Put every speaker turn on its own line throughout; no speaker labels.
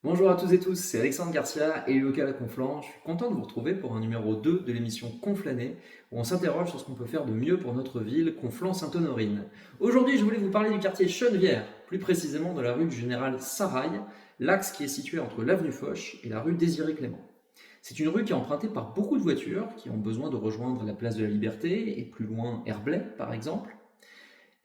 Bonjour à tous et tous, c'est Alexandre Garcia, élu local à Conflans. Je suis content de vous retrouver pour un numéro 2 de l'émission Conflané, où on s'interroge sur ce qu'on peut faire de mieux pour notre ville, Conflans-Sainte-Honorine. Aujourd'hui, je voulais vous parler du quartier Chenevière, plus précisément de la rue du Général Sarail, l'axe qui est situé entre l'avenue Foch et la rue Désiré-Clément. C'est une rue qui est empruntée par beaucoup de voitures qui ont besoin de rejoindre la place de la Liberté et plus loin Herblay par exemple,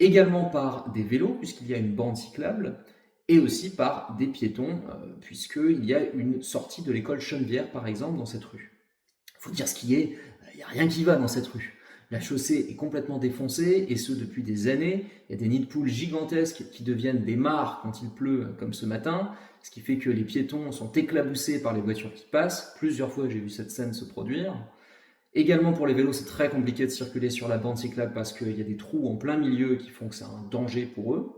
également par des vélos puisqu'il y a une bande cyclable et aussi par des piétons puisqu'il y a une sortie de l'école Chenevière par exemple dans cette rue. Il faut dire ce qui est, il n'y a rien qui va dans cette rue. La chaussée est complètement défoncée et ce depuis des années. Il y a des nids de poules gigantesques qui deviennent des mares quand il pleut comme ce matin, ce qui fait que les piétons sont éclaboussés par les voitures qui passent. Plusieurs fois j'ai vu cette scène se produire. Également pour les vélos, c'est très compliqué de circuler sur la bande cyclable parce qu'il y a des trous en plein milieu qui font que c'est un danger pour eux.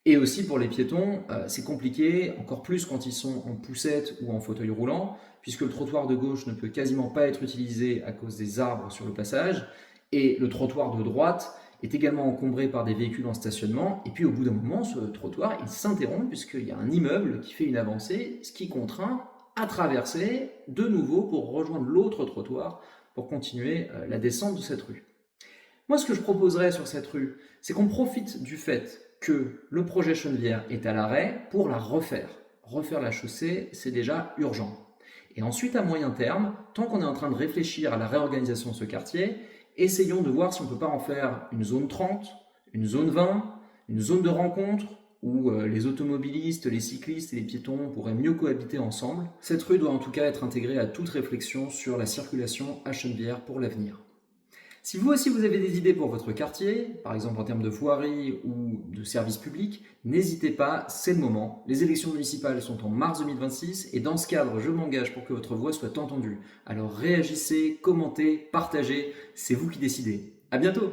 Et aussi pour les piétons, c'est compliqué, encore plus quand ils sont en poussette ou en fauteuil roulant, puisque le trottoir de gauche ne peut quasiment pas être utilisé à cause des arbres sur le passage, et le trottoir de droite est également encombré par des véhicules en stationnement, et puis au bout d'un moment, ce trottoir, il s'interrompt puisqu'il y a un immeuble qui fait une avancée, ce qui contraint à traverser de nouveau pour rejoindre l'autre trottoir pour continuer la descente de cette rue. Moi, ce que je proposerais sur cette rue, c'est qu'on profite du fait que le projet Chenevière est à l'arrêt pour la refaire. Refaire la chaussée, c'est déjà urgent. Et ensuite, à moyen terme, tant qu'on est en train de réfléchir à la réorganisation de ce quartier, essayons de voir si on ne peut pas en faire une zone 30, une zone 20, une zone de rencontre où les automobilistes, les cyclistes et les piétons pourraient mieux cohabiter ensemble. Cette rue doit en tout cas être intégrée à toute réflexion sur la circulation à Chenevière pour l'avenir. Si vous aussi vous avez des idées pour votre quartier, par exemple en termes de voirie ou de services publics, n'hésitez pas, c'est le moment. Les élections municipales sont en mars 2026 et dans ce cadre, je m'engage pour que votre voix soit entendue. Alors réagissez, commentez, partagez, c'est vous qui décidez. À bientôt!